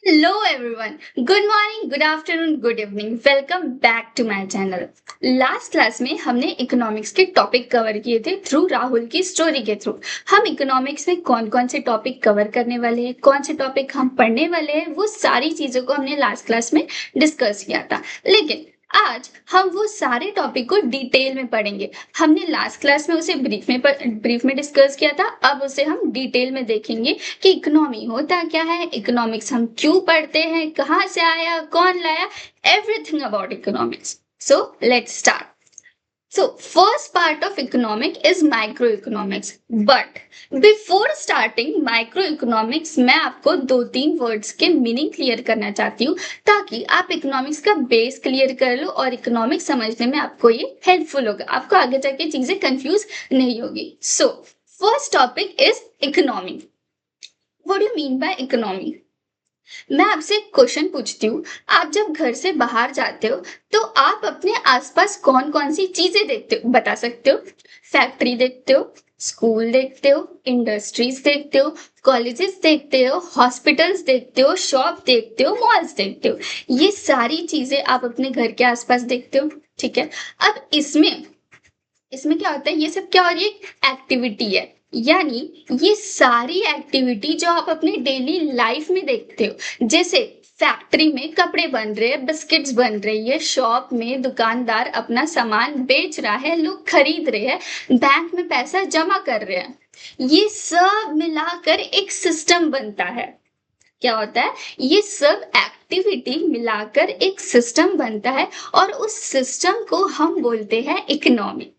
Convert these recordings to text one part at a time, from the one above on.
Hello everyone. Good morning, good afternoon, good evening. Welcome back to my channel. Last class में हमने economics के topic cover किए थे through Rahul की story के थ्रू। हम इकोनॉमिक्स में कौन कौन से टॉपिक कवर करने वाले हैं, कौन से टॉपिक हम पढ़ने वाले हैं, वो सारी चीजों को हमने लास्ट क्लास में डिस्कस किया था। लेकिन आज हम वो सारे टॉपिक को डिटेल में पढ़ेंगे। हमने लास्ट क्लास में उसे ब्रीफ में डिस्कस किया था, अब उसे हम डिटेल में देखेंगे कि इकोनॉमी होता क्या है, इकोनॉमिक्स हम क्यों पढ़ते हैं, कहाँ से आया, कौन लाया, everything about economics. So let's start. So first part of economic is microeconomics. But before starting microeconomics, मैं आपको 2-3 वर्ड्स के मीनिंग क्लियर करना चाहती हूँ ताकि आप इकोनॉमिक्स का बेस क्लियर कर लो और इकोनॉमिक्स समझने में आपको ये हेल्पफुल होगा, आपको आगे जाके चीजें कंफ्यूज नहीं होगी। So first topic is economy. What do you mean by economy? मैं आपसे एक क्वेश्चन पूछती हूँ। आप जब घर से बाहर जाते हो तो आप अपने आसपास कौन कौन सी चीजें देखते हो, बता सकते हो? फैक्ट्री देखते हो, स्कूल देखते हो, इंडस्ट्रीज देखते हो, कॉलेजेस देखते हो, हॉस्पिटल्स देखते हो, शॉप देखते हो, मॉल्स देखते हो। ये सारी चीजें आप अपने घर के आसपास देखते हो, ठीक है। अब इसमें इसमें क्या होता है, ये सब क्या हो रही है, एक्टिविटी है। यानी ये सारी एक्टिविटी जो आप अपनी डेली लाइफ में देखते हो, जैसे फैक्ट्री में कपड़े बन रहे हैं, बिस्किट्स बन रही है, शॉप में दुकानदार अपना सामान बेच रहा है, लोग खरीद रहे हैं, बैंक में पैसा जमा कर रहे हैं, ये सब मिलाकर एक सिस्टम बनता है। क्या होता है, ये सब एक्टिविटी मिलाकर एक सिस्टम बनता है और उस सिस्टम को हम बोलते हैं इकोनॉमी।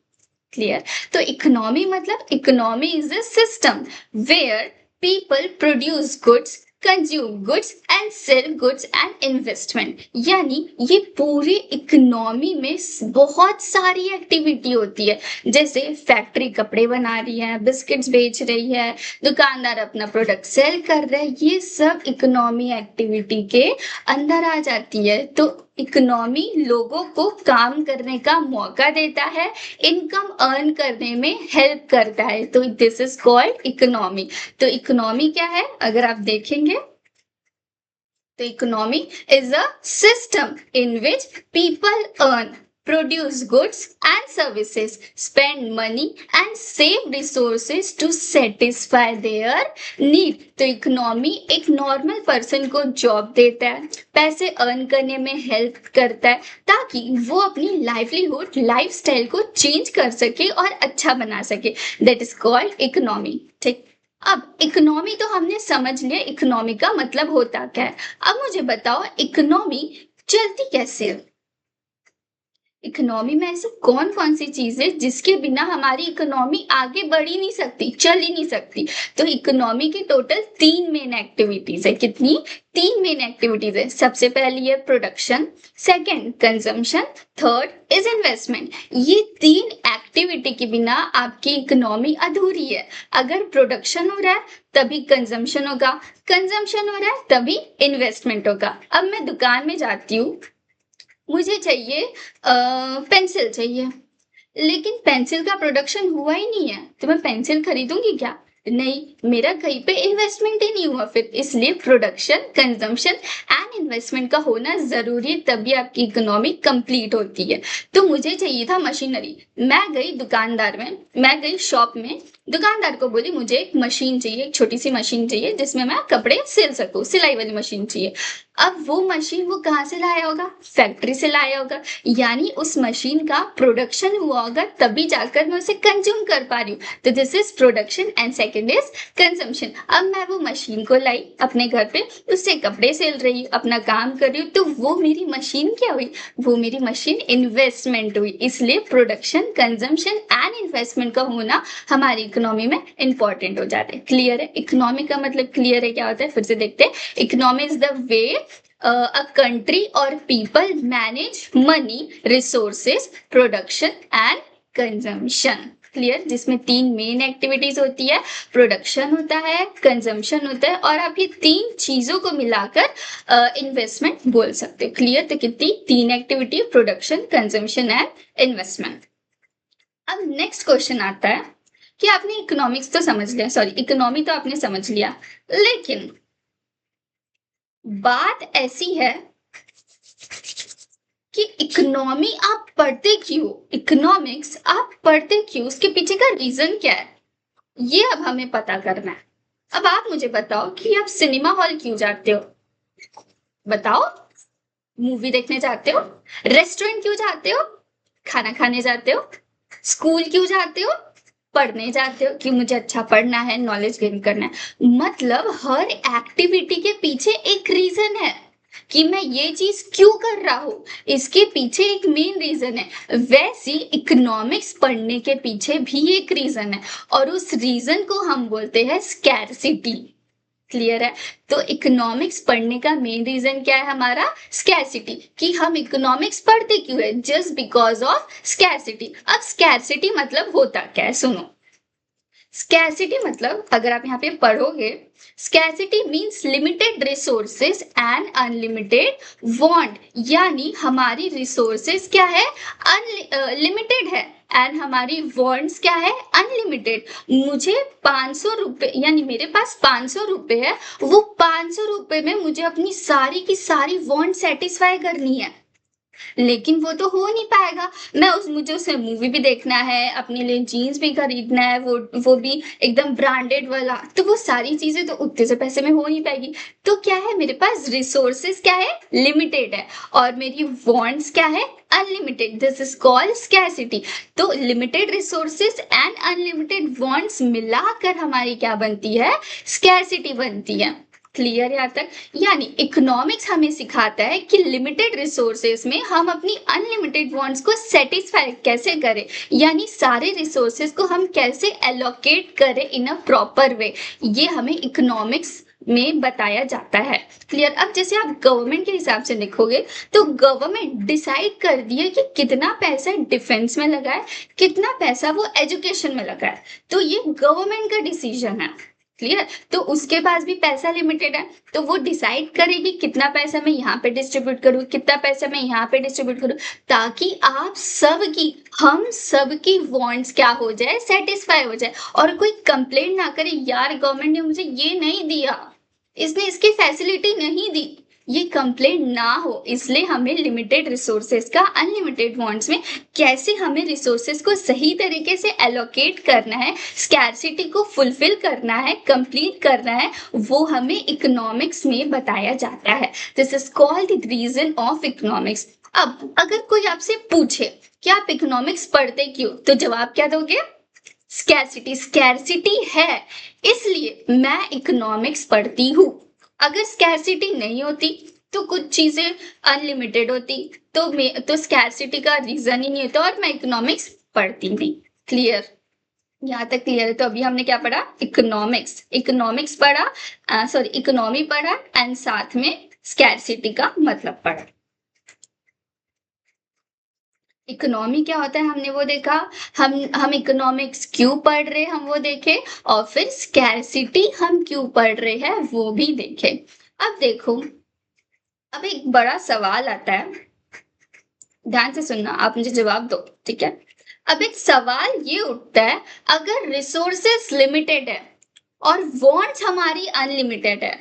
क्लियर? तो इकोनॉमी मतलब economy is a system where people produce goods, consume goods and sell goods and investment. यानी ये पूरी इकोनॉमी में बहुत सारी एक्टिविटी होती है, जैसे फैक्ट्री कपड़े बना रही है, बिस्किट्स बेच रही है, दुकानदार अपना प्रोडक्ट सेल कर रहा है, ये सब इकोनॉमी एक्टिविटी के अंदर आ जाती है। तो इकोनॉमी लोगों को काम करने का मौका देता है, इनकम अर्न करने में हेल्प करता है, तो दिस इज कॉल्ड इकोनॉमी। तो इकोनॉमी क्या है, अगर आप देखेंगे तो economy is a system in which people earn, produce goods and services, spend money and save resources to satisfy their need। तो इकोनॉमी एक नॉर्मल पर्सन को जॉब देता है, पैसे अर्न करने में हेल्प करता है ताकि वो अपनी लाइवलीहुड लाइफस्टाइल को चेंज कर सके और अच्छा बना सके। That is called economy. ठीक, अब इकोनॉमी तो हमने समझ लिया, इकोनॉमी का मतलब होता क्या है। अब मुझे बताओ इकोनॉमी चलती कैसे है। इकोनॉमी में ऐसी कौन कौन सी चीज है जिसके बिना हमारी इकोनॉमी आगे बढ़ ही नहीं सकती, चल ही नहीं सकती। तो इकोनॉमी की टोटल 3 मेन एक्टिविटीज है। कितनी? 3 मेन एक्टिविटीज है। सबसे पहली है production, second consumption, third is investment. ये 3 एक्टिविटी के बिना आपकी इकोनॉमी अधूरी है। अगर प्रोडक्शन हो रहा है तभी कंजम्पशन होगा, कंजम्पशन हो रहा है तभी इन्वेस्टमेंट होगा। अब मैं दुकान में जाती हूँ, मुझे चाहिए पेंसिल चाहिए, लेकिन पेंसिल का प्रोडक्शन हुआ ही नहीं है, तो मैं पेंसिल खरीदूंगी क्या? नहीं, मेरा कहीं पे इन्वेस्टमेंट ही नहीं हुआ फिर। इसलिए प्रोडक्शन, कंजम्पशन एंड इन्वेस्टमेंट का होना जरूरी है, तभी आपकी इकोनॉमी कंप्लीट होती है। तो मुझे चाहिए था मशीनरी, मैं गई दुकानदार में, मैं गई शॉप में, दुकानदार को बोली मुझे एक मशीन चाहिए, एक छोटी सी मशीन चाहिए जिसमें मैं कपड़े सिल सकूं, सिलाई वाली मशीन चाहिए। अब वो मशीन वो कहाँ से लाया होगा? फैक्ट्री से लाया होगा। यानी उस मशीन का प्रोडक्शन हुआ होगा तभी जाकर मैं उसे कंज्यूम कर पा रही हूँ। तो this is production and second is consumption. अब मैं वो मशीन को लाई अपने घर पे, उससे कपड़े सिल रही हूँ, अपना काम कर रही हूँ, तो वो मेरी मशीन क्या हुई? वो मेरी मशीन इन्वेस्टमेंट हुई। इसलिए प्रोडक्शन, कंजम्पशन एंड इन्वेस्टमेंट का होना हमारी इकोनॉमी में इंपॉर्टेंट हो जाता है। क्लियर है? इकोनॉमी का मतलब क्लियर है क्या होता है? फिर से देखते हैं। Economy is the way a country or people manage money, resources, production and consumption। Clear? जिसमें 3 मेन एक्टिविटीज होती है, प्रोडक्शन होता है, कंजम्पशन होता है, और आप ये 3 चीजों को मिलाकर इन्वेस्टमेंट बोल सकते हो। क्लियर? तो कितनी? 3 activity, production, consumption and investment. अब नेक्स्ट क्वेश्चन आता है कि आपने इकोनॉमिक्स तो समझ लिया, सॉरी इकोनॉमी तो आपने समझ लिया, लेकिन बात ऐसी है कि इकोनॉमी आप पढ़ते क्यों, इकोनॉमिक्स आप पढ़ते क्यों, उसके पीछे का रीजन क्या है, ये अब हमें पता करना है। अब आप मुझे बताओ कि आप सिनेमा हॉल क्यों जाते हो, बताओ। मूवी देखने जाते हो, रेस्टोरेंट क्यों जाते हो, खाना खाने जाते हो, स्कूल क्यों जाते हो, पढ़ने जाते हो कि मुझे अच्छा पढ़ना है, नॉलेज गेन करना है। मतलब हर एक्टिविटी के पीछे एक रीजन है कि मैं ये चीज क्यों कर रहा हूं, इसके पीछे एक मेन रीजन है। वैसे इकोनॉमिक्स पढ़ने के पीछे भी एक रीजन है और उस रीजन को हम बोलते हैं स्कैरसिटी। क्लियर है? तो इकोनॉमिक्स पढ़ने का मेन रीजन क्या है हमारा, स्कैरसिटी। कि हम इकोनॉमिक्स पढ़ते क्यों है, जस्ट बिकॉज ऑफ स्कैरसिटी। अब स्कैरसिटी मतलब होता क्या है, सुनो। स्कैरसिटी मतलब अगर आप यहाँ पे पढ़ोगे, scarcity means limited resources and unlimited want, यानी हमारी रिसोर्सेज क्या है, लिमिटेड है एंड हमारी वांट्स क्या है, अनलिमिटेड। मुझे 500 रुपए, यानी मेरे पास 500 रुपए है, वो 500 रुपए में मुझे अपनी सारी की सारी वांट सेटिस्फाई करनी है, लेकिन वो तो हो नहीं पाएगा। मुझे उसे मूवी भी देखना है, अपने लिए जीन्स भी खरीदना है, वो भी एकदम ब्रांडेड वाला, तो वो सारी चीजें तो उतने से पैसे में हो नहीं पाएगी। तो क्या है, मेरे पास रिसोर्सेस क्या है, लिमिटेड है, और मेरी वांट्स क्या है, unlimited. This is called scarcity. तो limited resources and unlimited wants मिलाकर हमारी क्या बनती है, स्कैरसिटी बनती है। क्लियर यहाँ तक? यानी इकोनॉमिक्स हमें सिखाता है कि लिमिटेड रिसोर्सेस में हम अपनी अनलिमिटेड वांट्स को सेटिस्फाई कैसे करें, यानी सारे रिसोर्सेस को हम कैसे एलोकेट करें इन अ प्रॉपर वे, ये हमें इकोनॉमिक्स में बताया जाता है। क्लियर? अब जैसे आप गवर्नमेंट के हिसाब से देखोगे तो गवर्नमेंट डिसाइड कर दिया कि कितना पैसा डिफेंस में लगा है, कितना पैसा वो एजुकेशन में लगा है, तो ये गवर्नमेंट का डिसीजन है। क्लियर? तो उसके पास भी पैसा लिमिटेड है, तो वो डिसाइड करेगी कितना पैसा मैं यहाँ पे डिस्ट्रीब्यूट करूँ, कितना पैसा मैं यहाँ पे डिस्ट्रीब्यूट करूँ, ताकि आप सबकी, हम सबकी वांट्स क्या हो जाए, सेटिस्फाई हो जाए, और कोई कंप्लेंट ना करे, यार गवर्नमेंट ने मुझे ये नहीं दिया, इसने इसकी फैसिलिटी नहीं दी, ये कंप्लेंट ना हो। इसलिए हमें लिमिटेड रिसोर्सेज का अनलिमिटेड वांट्स में कैसे हमें रिसोर्सेज को सही तरीके से एलोकेट करना है, स्कैरसिटी को फुलफिल करना है, कंप्लीट करना है, वो हमें इकोनॉमिक्स में बताया जाता है। This is called the reason of economics. अब अगर कोई आपसे पूछे कि आप इकोनॉमिक्स पढ़ते क्यों, तो जवाब क्या दोगे, स्कैरसिटी। स्कैरसिटी है इसलिए मैं इकोनॉमिक्स पढ़ती हूँ। अगर स्कैरसिटी नहीं होती तो कुछ चीजें अनलिमिटेड होती, तो स्कैरसिटी का रीजन ही नहीं होता और मैं इकोनॉमिक्स पढ़ती नहीं। क्लियर? यहाँ तक क्लियर है? तो अभी हमने क्या पढ़ा, इकोनॉमिक्स पढ़ा, सॉरी इकोनॉमी पढ़ा एंड साथ में स्कैरसिटी का मतलब पढ़ा। इकोनॉमी क्या होता है हमने वो देखा, हम इकोनॉमिक्स क्यों पढ़ रहे हैं हम वो देखे, और फिर स्कैरसिटी हम क्यों पढ़ रहे हैं वो भी देखे। अब देखो, अब एक बड़ा सवाल आता है, ध्यान से सुनना, आप मुझे जवाब दो, ठीक है? अब एक सवाल ये उठता है, अगर रिसोर्सेस लिमिटेड है और वांट्स हमारी अनलिमिटेड है,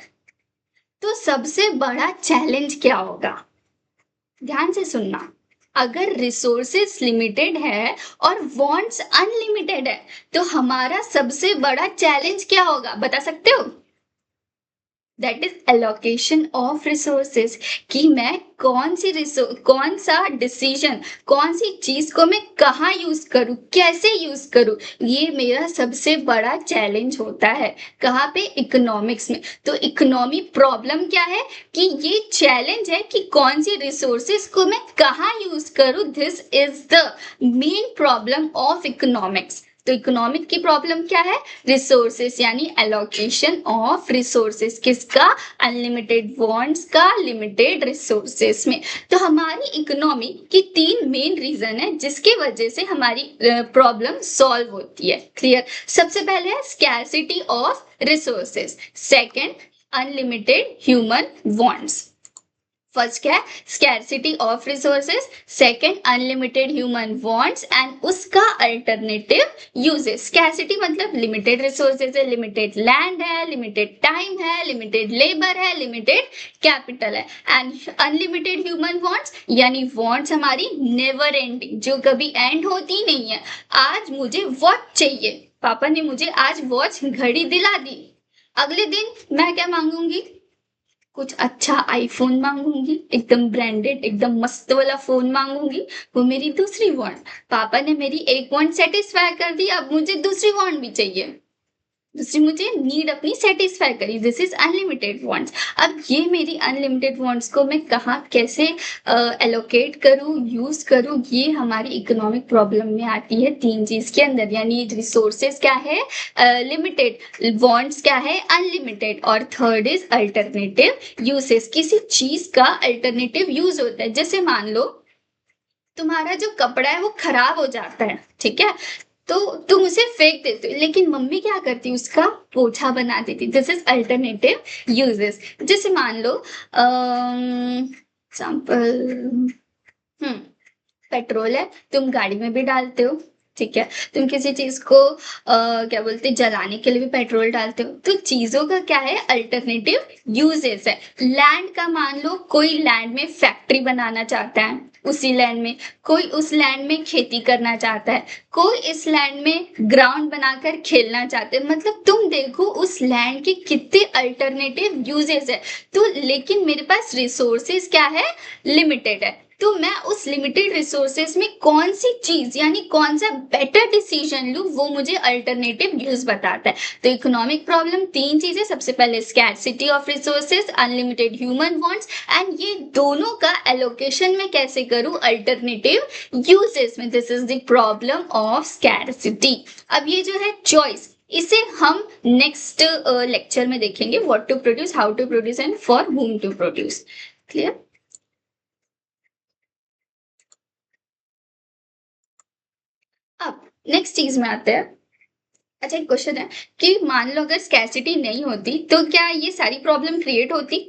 तो सबसे बड़ा चैलेंज क्या होगा? ध्यान से सुनना। अगर रिसोर्सेस लिमिटेड है और वांट्स अनलिमिटेड है, तो हमारा सबसे बड़ा चैलेंज क्या होगा, बता सकते हो? That is allocation of resources. कि मैं कौन सा डिसीजन, कौन सी चीज को मैं कहाँ यूज करूँ, कैसे यूज करूँ, ये मेरा सबसे बड़ा चैलेंज होता है। कहाँ पे? इकोनॉमिक्स में। तो इकोनॉमी प्रॉब्लम क्या है कि ये चैलेंज है कि कौन सी रिसोर्सेस को मैं कहाँ यूज करूँ। This is the main problem of economics. तो इकोनॉमिक की प्रॉब्लम क्या है, रिसोर्सेस, यानी एलोकेशन ऑफ रिसोर्सेस। किसका? अनलिमिटेड वांट्स का लिमिटेड रिसोर्सेस में। तो हमारी इकोनॉमी की 3 मेन रीजन है जिसकी वजह से हमारी प्रॉब्लम सॉल्व होती है। क्लियर? सबसे पहले है scarcity of resources, second unlimited human wants, first क्या है, scarcity of resources, second unlimited human wants and उसका अल्टरनेटिव यूजेस। स्कैरसिटी मतलब लिमिटेड रिसोर्सेज है, लिमिटेड लैंड है, लिमिटेड टाइम है, लिमिटेड लेबर है, लिमिटेड कैपिटल है। एंड अनलिमिटेड ह्यूमन वांट्स यानी वांट्स हमारी नेवर एंडिंग, जो कभी एंड होती नहीं है। आज मुझे वॉच चाहिए, पापा ने मुझे आज वॉच घड़ी दिला दी, अगले दिन मैं क्या मांगूंगी, कुछ अच्छा आईफोन मांगूंगी, एकदम ब्रांडेड एकदम मस्त वाला फोन मांगूंगी, वो मेरी दूसरी वांट। पापा ने मेरी एक वांट सेटिस्फाई कर दी, अब मुझे दूसरी वांट भी चाहिए, दूसरी मुझे नीड अपनी सेटिस्फाई करी, दिस इज अनलिमिटेड वांट्स। अब ये मेरी अनलिमिटेड वांट्स को मैं कहाँ कैसे एलोकेट करूँ, यूज करूँ, ये हमारी इकोनॉमिक प्रॉब्लम में आती है तीन चीज के अंदर, यानी रिसोर्सेज क्या है लिमिटेड, वांट्स क्या है अनलिमिटेड, और थर्ड इज अल्टरनेटिव यूसेस। किसी चीज का अल्टरनेटिव यूज होता है, जैसे मान लो तुम्हारा जो कपड़ा है वो खराब हो जाता है, ठीक है, तो तुम उसे फेंक देते हो, लेकिन मम्मी क्या करती, उसका पोछा बना देती, दिस इज अल्टरनेटिव यूजेस। जैसे मान लो एग्जाम्पल, पेट्रोल है, तुम गाड़ी में भी डालते हो, ठीक है, तुम किसी चीज को क्या बोलते जलाने के लिए भी पेट्रोल डालते हो, तो चीजों का क्या है अल्टरनेटिव यूजेस है। लैंड का मान लो कोई लैंड में फैक्ट्री बनाना चाहता है, उसी लैंड में कोई उस लैंड में खेती करना चाहता है, कोई इस लैंड में ग्राउंड बनाकर खेलना चाहते हैं, मतलब तुम देखो उस लैंड के कितने अल्टरनेटिव यूजेस है। तो लेकिन मेरे पास रिसोर्सेज क्या है लिमिटेड है, तो मैं उस लिमिटेड रिसोर्सेज में कौन सी चीज यानी कौन सा बेटर डिसीजन लूं, वो मुझे अल्टरनेटिव यूज बताता है। तो इकोनॉमिक प्रॉब्लम तीन चीजें, सबसे पहले scarcity of resources, unlimited human wants, and ये दोनों का एलोकेशन में कैसे करूं अल्टरनेटिव यूजेस में, this is the problem of scarcity. अब ये जो है चॉइस, इसे हम नेक्स्ट लेक्चर में देखेंगे, what to produce, how to produce and for whom to produce. Clear? अब नेक्स्ट चीज में आते हैं। अच्छा एक क्वेश्चन है कि मान लो अगर स्कैरसिटी नहीं होती तो क्या ये सारी प्रॉब्लम क्रिएट होती?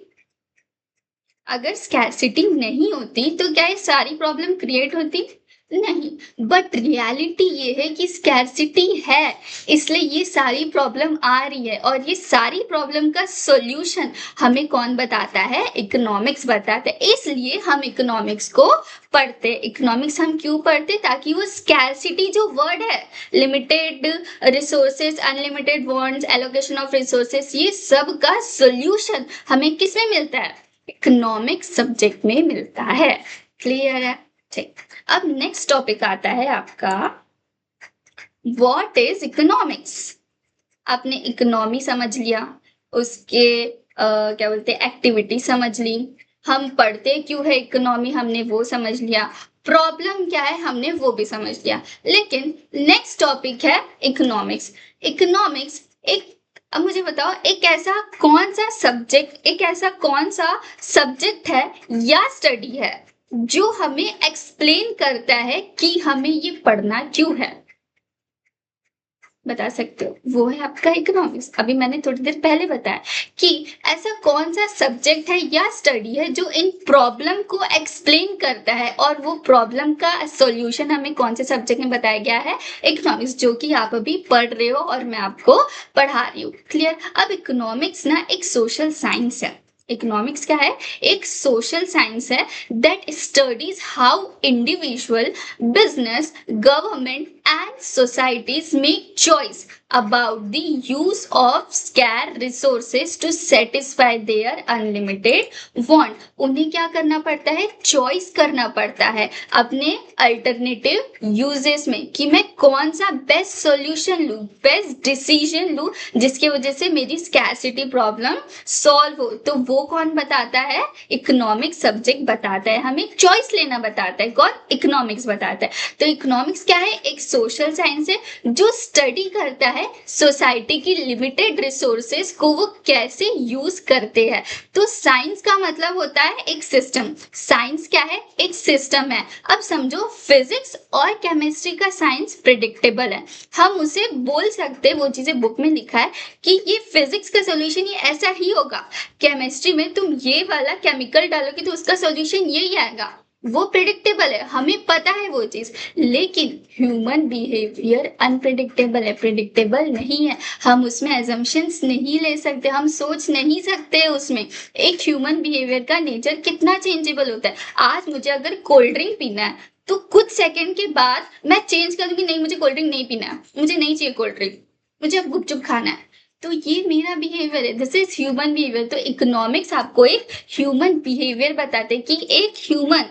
अगर स्कैरसिटी नहीं होती तो क्या ये सारी प्रॉब्लम क्रिएट होती? नहीं, बट रियलिटी ये है कि स्कैरसिटी है, इसलिए ये सारी प्रॉब्लम आ रही है, और ये सारी प्रॉब्लम का सॉल्यूशन हमें कौन बताता है, इकोनॉमिक्स बताता है। इसलिए हम इकोनॉमिक्स को पढ़ते। इकोनॉमिक्स हम क्यों पढ़ते, ताकि वो स्कैरसिटी जो वर्ड है, limited resources, unlimited wants, allocation of resources, ये सब का सॉल्यूशन हमें किस में मिलता है, इकोनॉमिक्स सब्जेक्ट में मिलता है। क्लियर है? ठीक। अब नेक्स्ट टॉपिक आता है आपका व्हाट इज इकोनॉमिक्स। आपने इकोनॉमी समझ लिया, उसके क्या बोलते हैं एक्टिविटी समझ ली, हम पढ़ते क्यों है इकोनॉमी हमने वो समझ लिया, प्रॉब्लम क्या है हमने वो भी समझ लिया। लेकिन नेक्स्ट टॉपिक है इकोनॉमिक्स। इकोनॉमिक्स एक, अब मुझे बताओ एक ऐसा कौन सा सब्जेक्ट, एक ऐसा कौन सा सब्जेक्ट है या स्टडी है जो हमें एक्सप्लेन करता है कि हमें ये पढ़ना क्यों है, बता सकते हो? वो है आपका इकोनॉमिक्स। अभी मैंने थोड़ी देर पहले बताया कि ऐसा कौन सा सब्जेक्ट है या स्टडी है जो इन प्रॉब्लम को एक्सप्लेन करता है, और वो प्रॉब्लम का सॉल्यूशन हमें कौन से सब्जेक्ट में बताया गया है, इकोनॉमिक्स, जो कि आप अभी पढ़ रहे हो और मैं आपको पढ़ा रही हूँ। क्लियर? अब इकोनॉमिक्स ना एक सोशल साइंस है। इकोनॉमिक्स क्या है, एक सोशल साइंस है that studies how individual, business, government and societies make choice about the use of scarce resources to satisfy their unlimited want। उन्हें क्या करना पड़ता है, चॉइस करना पड़ता है अपने अल्टरनेटिव यूजेस में, कि मैं कौन सा बेस्ट सॉल्यूशन लूं, बेस्ट डिसीजन लूं, जिसकी वजह से मेरी स्कैरसिटी प्रॉब्लम सॉल्व हो। तो वो कौन बताता है, इकोनॉमिक सब्जेक्ट बताता है, हमें चॉइस लेना बताता है, कौन, इकोनॉमिक्स बताता है। तो इकोनॉमिक्स क्या है, एक सोशल साइंस है जो स्टडी करता है सोसाइटी की लिमिटेड रिसोर्सेज को वो कैसे यूज करते हैं। तो साइंस का मतलब होता है एक सिस्टम। साइंस क्या है? एक सिस्टम है। अब समझो फिजिक्स और केमिस्ट्री का साइंस प्रिडिक्टेबल है, हम उसे बोल सकते, वो चीजें बुक में लिखा है कि ये फिजिक्स का सॉल्यूशन ये ऐसा ही होगा, केमिस्ट्री में तुम ये वाला केमिकल डालोगे तो उसका सॉल्यूशन यही आएगा, वो प्रिडिक्टेबल है, हमें पता है वो चीज। लेकिन ह्यूमन बिहेवियर अनप्रिडिक्टेबल है, प्रिडिक्टेबल नहीं है, हम उसमें एजम्पशंस नहीं ले सकते, हम सोच नहीं सकते उसमें। एक ह्यूमन बिहेवियर का नेचर कितना चेंजेबल होता है। आज मुझे अगर कोल्ड ड्रिंक पीना है तो कुछ सेकंड के बाद मैं चेंज कर दूंगी, नहीं मुझे कोल्ड ड्रिंक नहीं पीना है, मुझे नहीं चाहिए कोल्ड ड्रिंक, मुझे अब गुपचुप खाना है। तो ये मेरा बिहेवियर है, दिस इज ह्यूमन बिहेवियर। तो इकोनॉमिक्स आपको एक ह्यूमन बिहेवियर बताते हैं कि एक ह्यूमन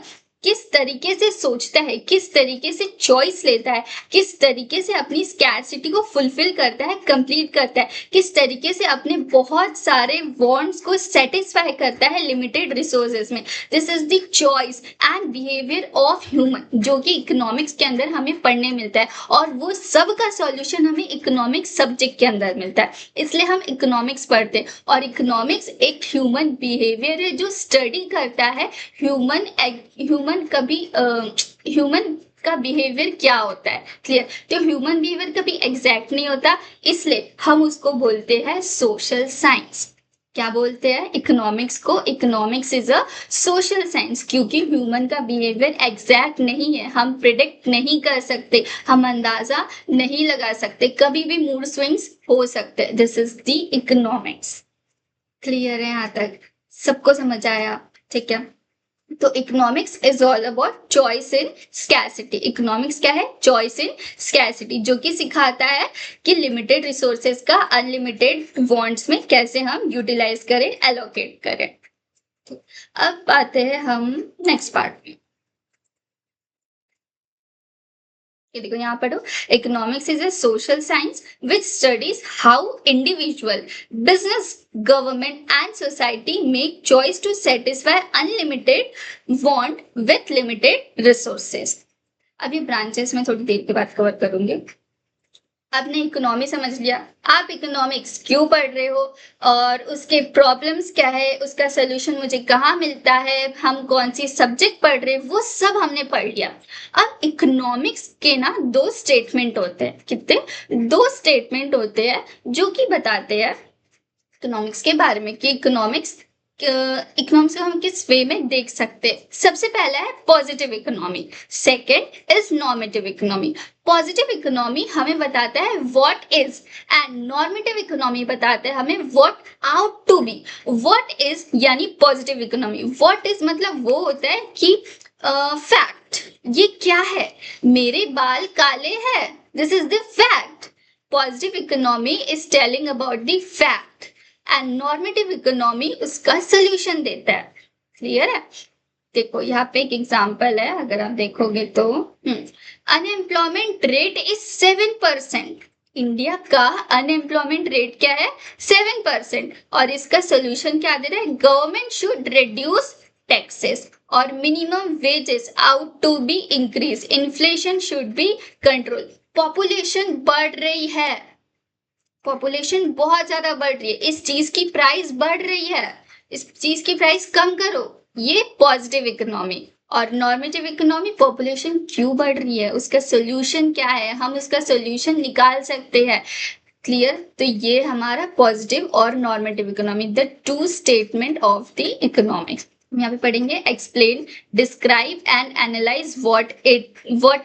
किस तरीके से सोचता है, किस तरीके से चॉइस लेता है, किस तरीके से अपनी स्कैरसिटी को फुलफिल करता है, कंप्लीट करता है, किस तरीके से अपने बहुत सारे वांट्स को सेटिस्फाई करता है लिमिटेड रिसोर्सेज में। This is the choice and behaviour of human, जो कि इकोनॉमिक्स के अंदर हमें पढ़ने मिलता है, और वो सब का सॉल्यूशन हमें इकोनॉमिक्स सब्जेक्ट के अंदर मिलता है, इसलिए हम इकोनॉमिक्स पढ़ते हैं। और इकोनॉमिक्स एक ह्यूमन बिहेवियर है जो स्टडी करता है ह्यूमन का बिहेवियर क्या होता है। क्लियर? तो ह्यूमन बिहेवियर कभी एग्जैक्ट नहीं होता, इसलिए हम उसको बोलते हैं सोशल साइंस। क्या बोलते हैं इकोनॉमिक्स को? Economics is a social science, क्योंकि ह्यूमन का बिहेवियर एग्जैक्ट नहीं है, हम प्रिडिक्ट नहीं कर सकते, हम अंदाजा नहीं लगा सकते, कभी भी मूड स्विंग्स हो सकते हैं। This is the economics. Clear है? यहाँ तक सबको समझ आया? ठीक है। तो economics is all about choice in scarcity. Economics क्या है? चॉइस इन स्कैरसिटी, जो कि सिखाता है कि लिमिटेड रिसोर्सेज का अनलिमिटेड वांट्स में कैसे हम यूटिलाइज करें, एलोकेट करें। अब आते हैं हम नेक्स्ट पार्ट में। ये देखो यहाँ पढ़ो, economics is a social science which studies how individual, business, government and society make choice to satisfy unlimited want with limited resources. अब ये ब्रांचेस में थोड़ी देर के बाद कवर करूंगी। आपने इकोनॉमी समझ लिया, आप इकोनॉमिक्स क्यों पढ़ रहे हो और उसके प्रॉब्लम्स क्या है, उसका सोल्यूशन मुझे कहाँ मिलता है, हम कौन सी सब्जेक्ट पढ़ रहे हैं, वो सब हमने पढ़ लिया। अब इकोनॉमिक्स के ना दो स्टेटमेंट होते हैं। कितने? दो स्टेटमेंट होते हैं जो कि बताते हैं इकोनॉमिक्स के बारे में कि इकोनॉमिक्स को हम किस वे में देख सकते हैं। सबसे पहला है positive economy, second is normative economy. Positive economy हमें बताता है what is, and normative economy बताता है हमें what ought to be. What is यानी पॉजिटिव इकोनॉमी, व्हाट इज मतलब वो होता है कि फैक्ट, ये क्या है, मेरे बाल काले हैं, this is the fact. Positive economy is telling about the fact and normative economy उसका सोल्यूशन देता है। क्लियर है? देखो यहाँ पे एक एग्जांपल है, अगर आप देखोगे तो अनएम्प्लॉयमेंट रेट इज 7%। इंडिया का अनएम्प्लॉयमेंट रेट क्या है? 7%। और इसका सोल्यूशन क्या दे रहा है? गवर्नमेंट शुड रिड्यूस टैक्सेस और minimum wages ought to be increase, inflation should be control. Population बढ़ रही है, पॉपुलेशन बहुत ज्यादा बढ़ रही है, इस चीज की प्राइस बढ़ रही है, इस चीज की प्राइस कम करो, ये पॉजिटिव इकोनॉमी। और नॉर्मेटिव इकोनॉमी, पॉपुलेशन क्यों बढ़ रही है, उसका सोल्यूशन क्या है, हम उसका सोल्यूशन निकाल सकते हैं। क्लियर? तो ये हमारा पॉजिटिव और normative economy, the two statement of the economics. यहाँ पे पढ़ेंगे explain, describe and analyse what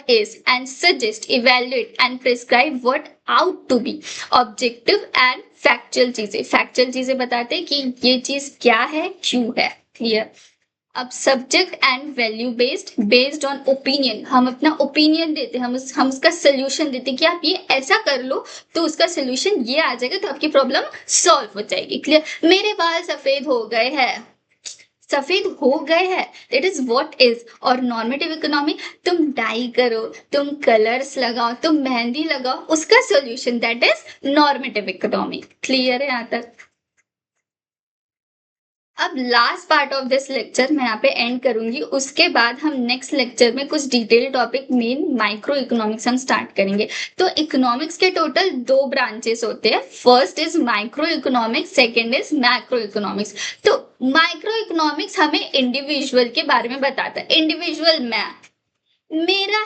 is and suggest, evaluate and prescribe what ought to be. Objective and factual चीजें, फैक्चुअल चीजें बताते हैं कि ये चीज क्या है, क्यों है। क्लियर? अब subject and value based on opinion, हम अपना ओपिनियन देते हैं, हम उसका सोल्यूशन देते हैं कि आप ये ऐसा कर लो तो उसका सोल्यूशन ये आ जाएगा, तो आपकी प्रॉब्लम सॉल्व हो जाएगी। क्लियर? मेरे बाल सफेद हो गए हैं, सफेद हो गए हैं, दैट इज व्हाट इज। और नॉर्मेटिव इकोनॉमी, तुम डाई करो, तुम कलर्स लगाओ, तुम मेहंदी लगाओ, उसका solution that is normative economy. Clear है यहाँ तक? अब last part of this lecture मैं यहाँ पे एंड करूंगी, उसके बाद हम नेक्स्ट लेक्चर में कुछ detail topic main micro economics हम स्टार्ट करेंगे। तो इकोनॉमिक्स के टोटल 2 ब्रांचेस होते हैं, first is micro economics, second is macro economics. तो माइक्रो इकोनॉमिक्स हमें इंडिविजुअल के बारे में बताता है, इंडिविजुअल मैं, मेरा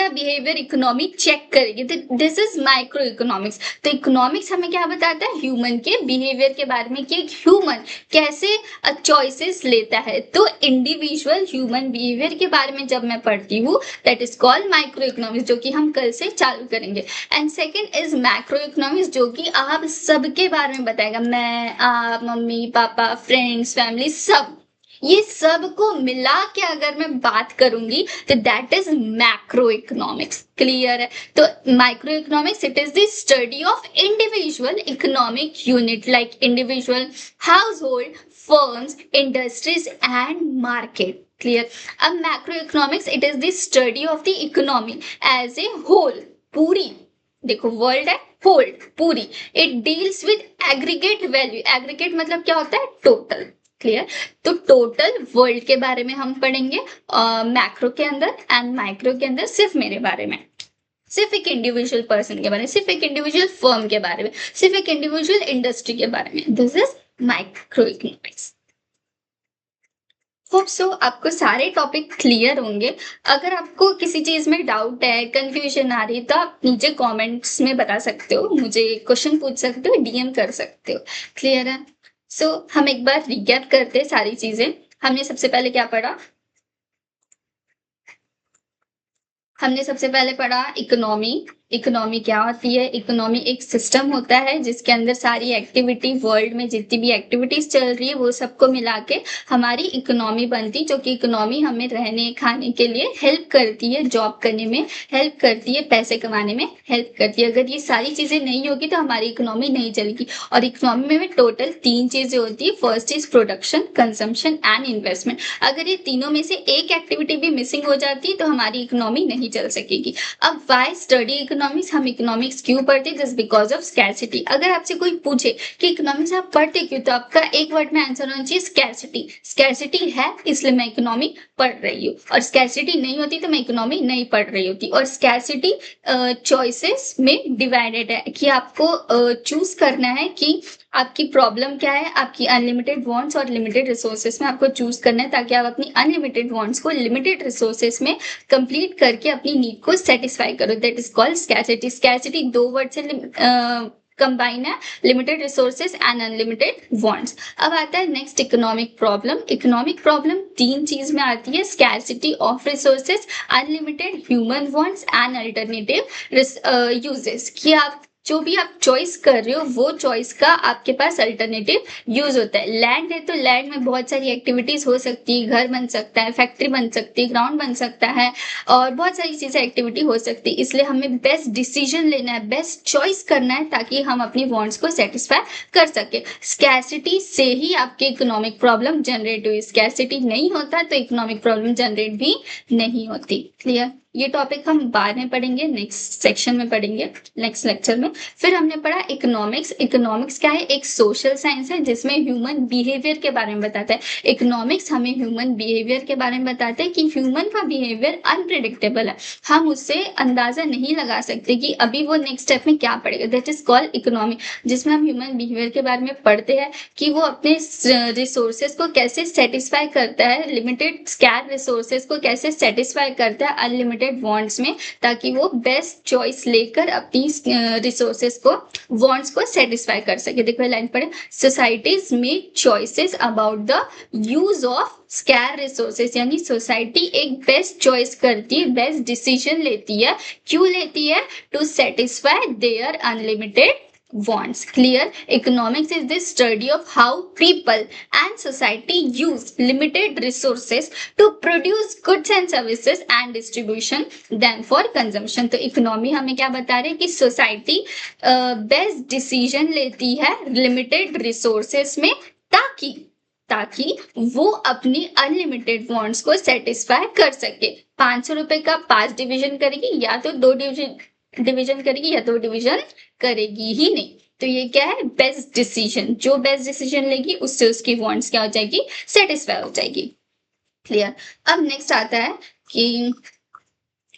बिहेवियर इकोनॉमी चेक करेगी, तो दिस इज माइक्रो इकोनॉमिक्स। तो इकोनॉमिक्स हमें क्या बताता है, ह्यूमन के बिहेवियर के बारे में कि ह्यूमन कैसे चॉइसेस लेता है। तो इंडिविजुअल ह्यूमन बिहेवियर के बारे में जब मैं पढ़ती हूँ, that is called micro economics, जो कि हम कल से चालू करेंगे। And second is macro economics, जो कि आप सबके बारे में बताएगा, मैं, आप, मम्मी पापा, फ्रेंड्स, फैमिली, सब, ये सब को मिला के अगर मैं बात करूंगी तो that is macro economics. Clear है? तो micro economics it is the study of individual economic unit like individual household, firms, industries and market. Clear? अब macro economics it is the study of the economy as a whole, पूरी, देखो world है, whole, पूरी। It deals with aggregate value, aggregate मतलब क्या होता है, total. Clear? तो टोटल वर्ल्ड के बारे में हम पढ़ेंगे मैक्रो के अंदर, एंड माइक्रो के अंदर सिर्फ मेरे बारे में, सिर्फ एक इंडिविजुअल पर्सन के बारे में, सिर्फ एक इंडिविजुअल फर्म के बारे में, सिर्फ एक इंडिविजुअल इंडस्ट्री के बारे में। This is micro economics. Hope so आपको सारे टॉपिक क्लियर होंगे। अगर आपको किसी चीज में डाउट है, कंफ्यूजन आ रही है, तो आप नीचे कमेंट्स में बता सकते हो, मुझे क्वेश्चन पूछ सकते हो, डीएम कर सकते हो। क्लियर है? सो हम एक बार रिकैप करते हैं सारी चीजें। हमने सबसे पहले क्या पढ़ा, हमने सबसे पहले पढ़ा इकोनॉमी। इकोनॉमी क्या होती है? इकोनॉमी एक सिस्टम होता है जिसके अंदर सारी एक्टिविटी, वर्ल्ड में जितनी भी एक्टिविटीज चल रही है वो सबको मिला के हमारी इकोनॉमी बनती, जो कि इकोनॉमी हमें रहने खाने के लिए हेल्प करती है, जॉब करने में हेल्प करती है, पैसे कमाने में हेल्प करती है। अगर ये सारी चीजें नहीं होगी तो हमारी इकोनॉमी नहीं चलेगी। और इकोनॉमी में टोटल 3 चीजें होती है, first is production, consumption and investment. अगर ये तीनों में से एक एक्टिविटी भी मिसिंग हो जाती है तो हमारी इकोनॉमी नहीं चल सकेगी। अब वाई स्टडी इकोनॉमिक्स, हम इकोनॉमिक्स क्यों पढ़ते हैं? Just because of scarcity. अगर आपसे कोई पूछे कि इकोनॉमिक्स आप पढ़ते क्यों, तो आपका एक वर्ड में आंसर होना चाहिए स्कैरसिटी। स्कैरसिटी है इसलिए मैं इकोनॉमी पढ़ रही हूँ, और स्कैरसिटी नहीं होती तो मैं इकोनॉमी नहीं पढ़ रही होती। और स्कैरसिटी चॉइसेस में डिवाइडेड है कि आपको चूज करना है कि आपकी प्रॉब्लम क्या है, आपकी अनलिमिटेड वांट्स और लिमिटेड रिसोर्सेस में आपको चूज करना है, ताकि आप अपनी अनलिमिटेड वांट्स को लिमिटेड रिसोर्सेस में कंप्लीट करके अपनी नीड को सेटिस्फाई करो। That is called scarcity. Scarcity 2 word से कंबाइन है, limited resources and unlimited wants. अब आता है next economic problem. Economic problem 3 चीज में आती है, scarcity of resources, unlimited human wants and alternative uses. कि आप जो भी आप चॉइस कर रहे हो वो चॉइस का आपके पास अल्टरनेटिव यूज होता है। लैंड है तो लैंड में बहुत सारी एक्टिविटीज हो सकती है, घर बन सकता है, फैक्ट्री बन सकती है, ग्राउंड बन सकता है, और बहुत सारी चीजें एक्टिविटी हो सकती है। इसलिए हमें बेस्ट डिसीजन लेना है, बेस्ट चॉइस करना है, ताकि हम अपनी वांट्स को सेटिस्फाई कर सके। स्कैरसिटी से ही आपकी इकोनॉमिक प्रॉब्लम जनरेट हुई, स्कैरसिटी नहीं होता तो इकोनॉमिक प्रॉब्लम जनरेट भी नहीं होती। क्लियर? ये टॉपिक हम बाद में पढ़ेंगे, नेक्स्ट सेक्शन में पढ़ेंगे, नेक्स्ट लेक्चर में। फिर हमने पढ़ा इकोनॉमिक्स। इकोनॉमिक्स क्या है? एक सोशल साइंस है जिसमें ह्यूमन बिहेवियर के बारे में बताता है। इकोनॉमिक्स हमें ह्यूमन बिहेवियर के बारे में बताता है कि ह्यूमन का बिहेवियर अनप्रिडिक्टेबल है, हम उससे अंदाजा नहीं लगा सकते कि अभी वो नेक्स्ट स्टेप में क्या पड़ेगा। दैट इज कॉल्ड इकोनॉमी, जिसमें हम ह्यूमन बिहेवियर के बारे में पढ़ते हैं कि वो अपने रिसोर्सेज को कैसे सेटिस्फाई करता है, लिमिटेड स्कैर रिसोर्सेज को कैसे सेटिस्फाई करता है अनलिमिटेड वांट्स में, ताकि वो बेस्ट चॉइस लेकर अपनी रिसोर्सेज को, वांट्स को सेटिस्फाई कर सके। देखो लाइन पढ़े, societies make choices about the use of scarce resources. यानी सोसाइटी एक बेस्ट चॉइस करती है, बेस्ट डिसीजन लेती है। क्यों लेती है? To satisfy their unlimited wants. Clear? Economics is the study of how people and society use limited resources to produce goods and services and distribution them for consumption. तो economy हमें क्या बता रहे हैं कि सोसाइटी बेस्ट डिसीजन लेती है limited resources में, ताकि वो अपनी अनलिमिटेड वांट्स को सेटिस्फाई कर सके। 500 रुपए का 5 डिवीजन करेगी, या तो 2 डिवीजन करेगी, या तो डिवीजन करेगी ही नहीं। तो ये क्या है, बेस्ट डिसीजन। जो बेस्ट डिसीजन लेगी उससे उसकी वांट्स क्या हो जाएगी, सेटिस्फाई हो जाएगी। क्लियर। अब नेक्स्ट आता है कि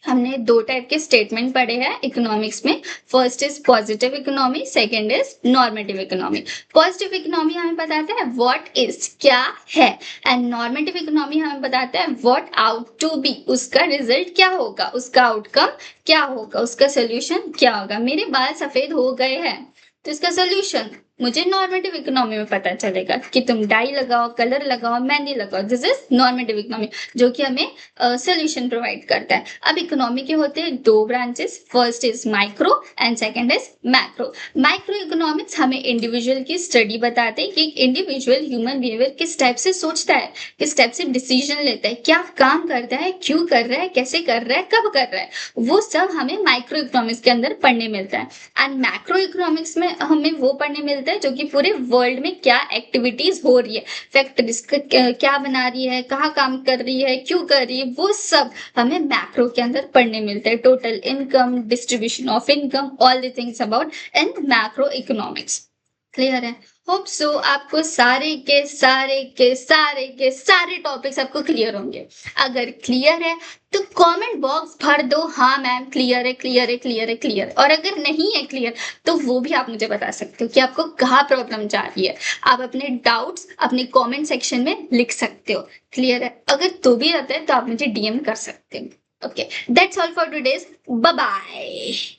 हमने दो टाइप के स्टेटमेंट पढ़े हैं इकोनॉमिक्स में। First is positive economy, second is normative economy. Positive economy हमें बताता है व्हाट इज, क्या है, एंड नॉर्मेटिव इकोनॉमी हमें बताता है व्हाट आउट टू बी, उसका रिजल्ट क्या होगा, उसका आउटकम क्या होगा, उसका सोल्यूशन क्या होगा। मेरे बाल सफेद हो गए हैं तो इसका सोल्यूशन मुझे नॉर्मेटिव इकोनॉमी में पता चलेगा कि तुम डाई लगाओ, कलर लगाओ, मेहंदी लगाओ। दिस इज नॉर्मेटिव इकोनॉमी, जो कि हमें सोल्यूशन प्रोवाइड करता है। अब इकोनॉमी के होते हैं दो branches, first is micro and second is macro. Micro economics हमें इंडिविजुअल की स्टडी बताते हैं कि इंडिविजुअल ह्यूमन बिहेवियर किस टाइप से सोचता है, किस टाइप से डिसीजन लेता है, क्या काम करता है, क्यों कर रहा है, कैसे कर रहा है, कब कर रहा है, वो सब हमें माइक्रो इकोनॉमिक्स के अंदर पढ़ने मिलता है। एंड मैक्रो इकोनॉमिक्स में हमें वो पढ़ने मिलता है जो कि पूरे वर्ल्ड में क्या एक्टिविटीज हो रही है, फैक्ट्रीज क्या बना रही है, कहाँ काम कर रही है, क्यों कर रही है, वो सब हमें मैक्रो के अंदर पढ़ने मिलता है। Total income, distribution of income, all the things about in macro economics. Clear है? होप सो आपको सारे टॉपिक्स आपको क्लियर होंगे। अगर क्लियर है तो कमेंट बॉक्स भर दो, हाँ मैम क्लियर है, क्लियर है, क्लियर है, क्लियर। और अगर नहीं है क्लियर तो वो भी आप मुझे बता सकते हो कि आपको कहाँ प्रॉब्लम जा रही है। आप अपने डाउट्स अपने कमेंट सेक्शन में लिख सकते हो। क्लियर है? अगर तो भी आता है तो आप मुझे डीएम कर सकते हो। Okay, that's all for today's. Bye bye.